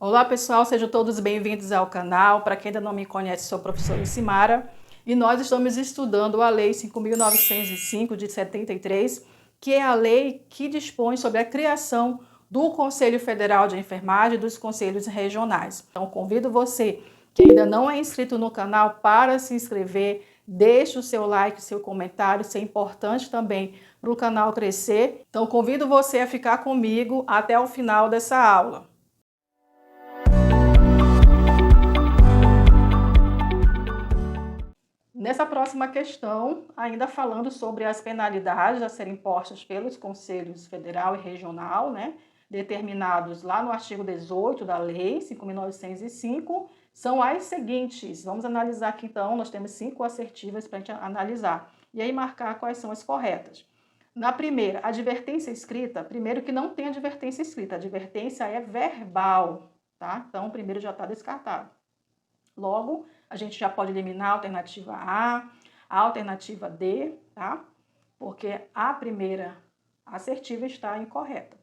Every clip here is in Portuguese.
Olá pessoal, sejam todos bem-vindos ao canal. Para quem ainda não me conhece, sou a professora Simara e nós estamos estudando a Lei 5.905 de 73, que é a lei que dispõe sobre a criação do Conselho Federal de Enfermagem e dos Conselhos Regionais. Então convido você que ainda não é inscrito no canal para se inscrever, deixe o seu like, o seu comentário, isso é importante também para o canal crescer. Então convido você a ficar comigo até o final dessa aula. Nessa próxima questão, ainda falando sobre as penalidades a serem impostas pelos conselhos federal e regional, determinados lá no artigo 18 da Lei 5.905, são as seguintes. Vamos analisar aqui então, nós temos 5 assertivas para a gente analisar e aí marcar quais são as corretas. Na primeira, advertência escrita, primeiro que não tem advertência escrita, a advertência é verbal, tá? Então, o primeiro já está descartado. Logo, a gente já pode eliminar a alternativa A alternativa D, tá? Porque a primeira assertiva está incorreta.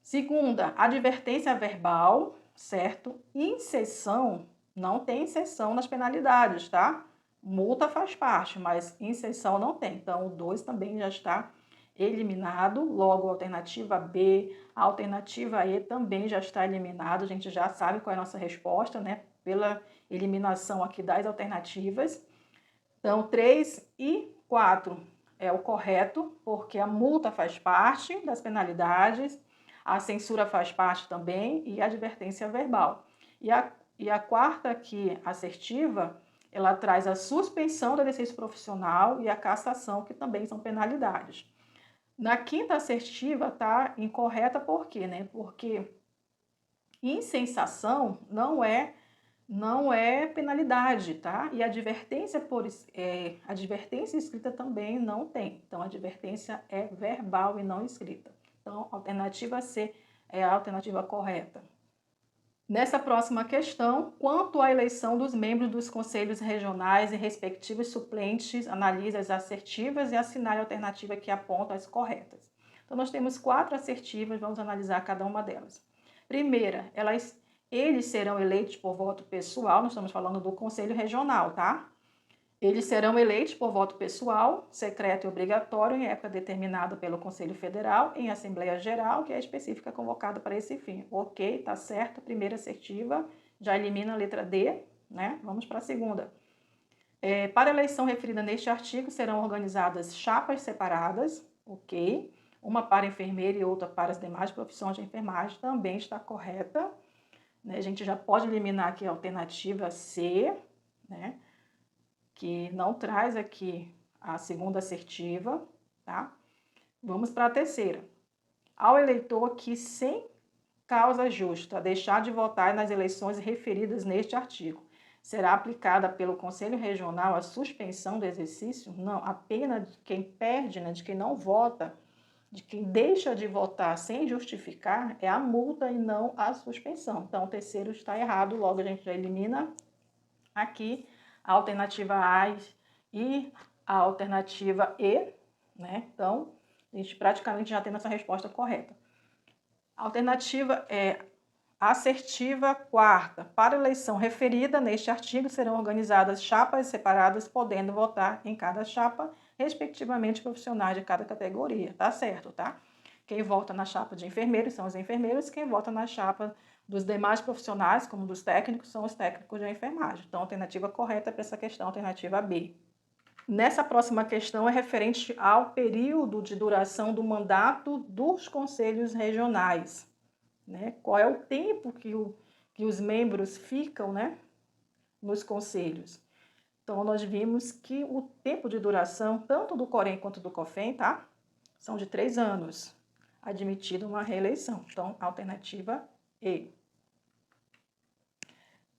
Segunda, advertência verbal, certo? Inserção, não tem inserção nas penalidades, tá? Multa faz parte, mas inserção não tem. Então, o 2 também já está eliminado. Logo, a alternativa B, a alternativa E também já está eliminado. A gente já sabe qual é a nossa resposta, né? Pela eliminação aqui das alternativas. Então, 3 e 4 é o correto, porque a multa faz parte das penalidades, a censura faz parte também e a advertência verbal. E a quarta aqui, assertiva, ela traz a suspensão do exercício profissional e a cassação, que também são penalidades. Na quinta assertiva está incorreta por quê? Porque insensação não é penalidade, tá? E advertência advertência escrita também não tem. Então, a advertência é verbal e não escrita. Então, a alternativa C é a alternativa correta. Nessa próxima questão, quanto à eleição dos membros dos conselhos regionais e respectivos suplentes, analise as assertivas e assinale a alternativa que aponta as corretas. Então, nós temos 4 assertivas, vamos analisar cada uma delas. Primeira, eles serão eleitos por voto pessoal, nós estamos falando do Conselho Regional, tá? Eles serão eleitos por voto pessoal, secreto e obrigatório, em época determinada pelo Conselho Federal, em Assembleia Geral, que é específica convocada para esse fim. Ok, tá certo, primeira assertiva, já elimina a letra D, né? Vamos para a segunda. Para a eleição referida neste artigo, serão organizadas chapas separadas, ok? Uma para enfermeira e outra para as demais profissões de enfermagem, também está correta. A gente já pode eliminar aqui a alternativa C, né? Que não traz aqui a segunda assertiva, tá? Vamos para a terceira. Ao eleitor que, sem causa justa, deixar de votar nas eleições referidas neste artigo, será aplicada pelo Conselho Regional a suspensão do exercício? Não, a pena de quem perde, de quem não vota, de quem deixa de votar sem justificar, é a multa e não a suspensão. Então, o terceiro está errado, logo a gente já elimina aqui a alternativa A e a alternativa E, né? Então, a gente praticamente já tem nossa resposta correta. A alternativa é assertiva quarta. Para a eleição referida neste artigo, serão organizadas chapas separadas, podendo votar em cada chapa, respectivamente, profissionais de cada categoria. Tá certo, tá? Quem vota na chapa de enfermeiros são os enfermeiros, quem vota na chapa dos demais profissionais, como dos técnicos, são os técnicos de enfermagem. Então, a alternativa correta para essa questão, a alternativa B. Nessa próxima questão é referente ao período de duração do mandato dos conselhos regionais. Qual é o tempo que os membros ficam, nos conselhos? Então, nós vimos que o tempo de duração, tanto do Corém quanto do COFEN, tá? São de 3 anos, admitida uma reeleição. Então, alternativa E.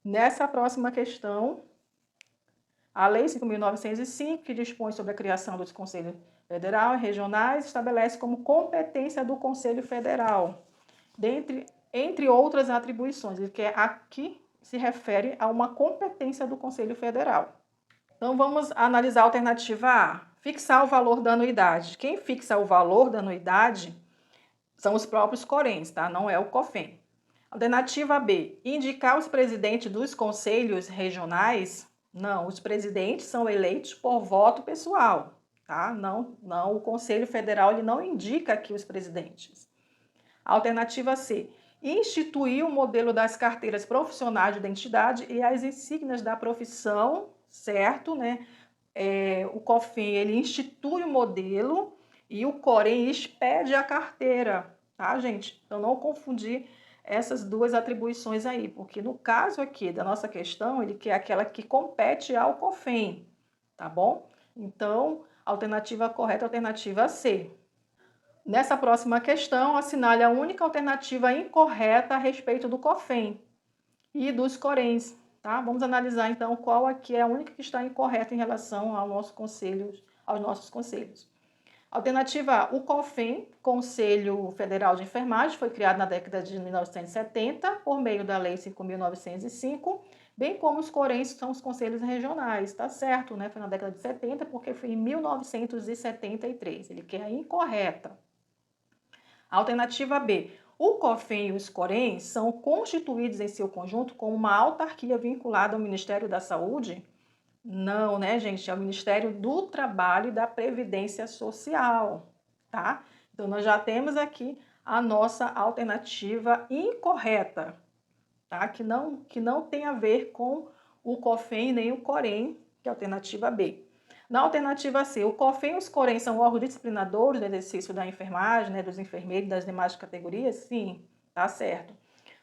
Nessa próxima questão, a Lei 5.905, que dispõe sobre a criação dos Conselhos Federal e Regionais, estabelece como competência do Conselho Federal, entre outras atribuições, que aqui se refere a uma competência do Conselho Federal. Então, vamos analisar a alternativa A. Fixar o valor da anuidade. Quem fixa o valor da anuidade são os próprios Coréns, tá? Não é o COFEN. Alternativa B, indicar os presidentes dos conselhos regionais. Não, os presidentes são eleitos por voto pessoal, tá? Não, o Conselho Federal ele não indica aqui os presidentes. Alternativa C, instituir o modelo das carteiras profissionais de identidade e as insígnias da profissão, certo, né? O COFIN, ele institui o modelo e o COREN expede a carteira, tá, gente? Então, não confundir essas duas atribuições aí, porque no caso aqui da nossa questão, ele quer aquela que compete ao COFIN, tá bom? Então, alternativa correta, alternativa C. Nessa próxima questão, assinale a única alternativa incorreta a respeito do COFIN e dos CORENs, tá? Vamos analisar então qual aqui é a única que está incorreta em relação ao nosso conselho, aos nossos conselhos. Alternativa A, o COFIN, Conselho Federal de Enfermagem, foi criado na década de 1970 por meio da Lei 5.905, bem como os CORENs, que são os conselhos regionais, tá certo, né? Foi na década de 70 porque foi em 1973, ele quer a incorreta. Alternativa B, o COFIN e os CORENs são constituídos em seu conjunto como uma autarquia vinculada ao Ministério da Saúde? Não, né, gente? É o Ministério do Trabalho e da Previdência Social, tá? Então, nós já temos aqui a nossa alternativa incorreta, tá? Que não tem a ver com o COFIN nem o COREN, que é a alternativa B. Na alternativa C, o COFIN e os COREN são órgãos disciplinadores do exercício da enfermagem, né, dos enfermeiros e das demais categorias? Sim, tá certo.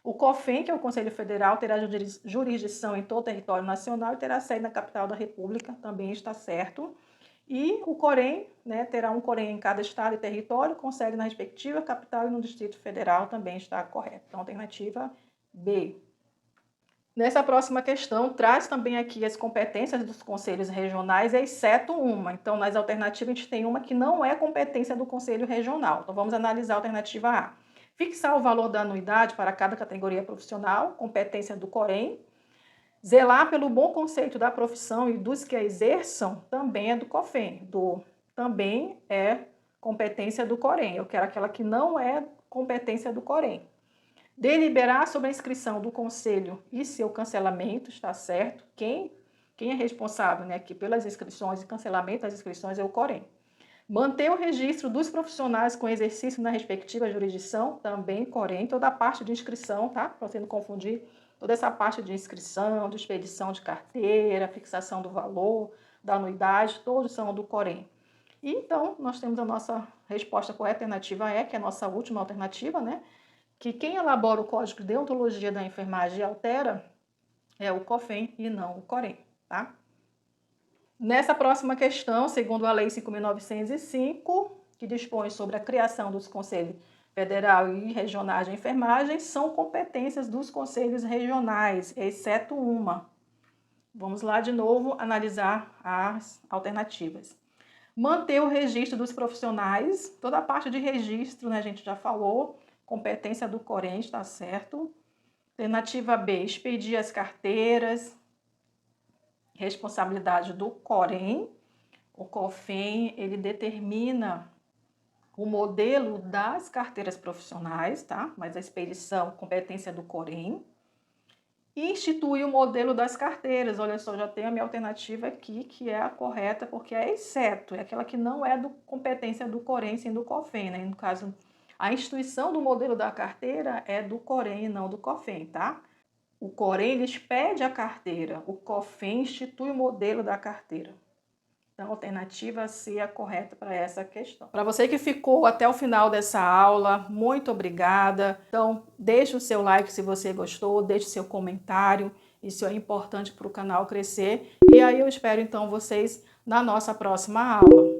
O COFIN, que é o Conselho Federal, terá jurisdição em todo o território nacional e terá sede na capital da República, também está certo. E o COREN, né, terá um COREN em cada estado e território, com sede na respectiva capital e no Distrito Federal, também está correto. Então, alternativa B. Nessa próxima questão, traz também aqui as competências dos conselhos regionais, exceto uma. Então, nas alternativas, a gente tem uma que não é competência do conselho regional. Então, vamos analisar a alternativa A. Fixar o valor da anuidade para cada categoria profissional, competência do COREN. Zelar pelo bom conceito da profissão e dos que a exerçam, também é do COFIN. Também é competência do COREN. Eu quero aquela que não é competência do COREN. Deliberar sobre a inscrição do conselho e seu cancelamento, está certo? Quem é responsável, né, aqui pelas inscrições e cancelamento das inscrições é o COREN. Manter o registro dos profissionais com exercício na respectiva jurisdição, também COREN. Toda a parte de inscrição, tá? Para você não confundir, toda essa parte de inscrição, de expedição de carteira, fixação do valor, da anuidade, todos são do COREN. E então, nós temos a nossa resposta correta, alternativa E, que é a nossa última alternativa, né? Que quem elabora o Código de Deontologia da Enfermagem e altera é o COFIN e não o COREN, tá? Nessa próxima questão, segundo a Lei 5.905, que dispõe sobre a criação dos Conselhos Federal e Regionais de Enfermagem, são competências dos Conselhos Regionais, exceto uma. Vamos lá de novo analisar as alternativas. Manter o registro dos profissionais, toda a parte de registro, né, a gente já falou, competência do COREN, está certo. Alternativa B, expedir as carteiras, responsabilidade do COREN. O COFIN, ele determina o modelo das carteiras profissionais, tá? Mas a expedição, competência do COREN. E instituir o modelo das carteiras. Olha só, já tenho a minha alternativa aqui, que é a correta, porque é exceto, é aquela que não é competência do COREN, sim do COFIN, né? No caso, a instituição do modelo da carteira é do COREN e não do COFIN, tá? O COREN, ele expede a carteira, o COFIN institui o modelo da carteira. Então, a alternativa C é a correta para essa questão. Para você que ficou até o final dessa aula, muito obrigada. Então, deixe o seu like se você gostou, deixe o seu comentário, isso é importante para o canal crescer. E aí eu espero, então, vocês na nossa próxima aula.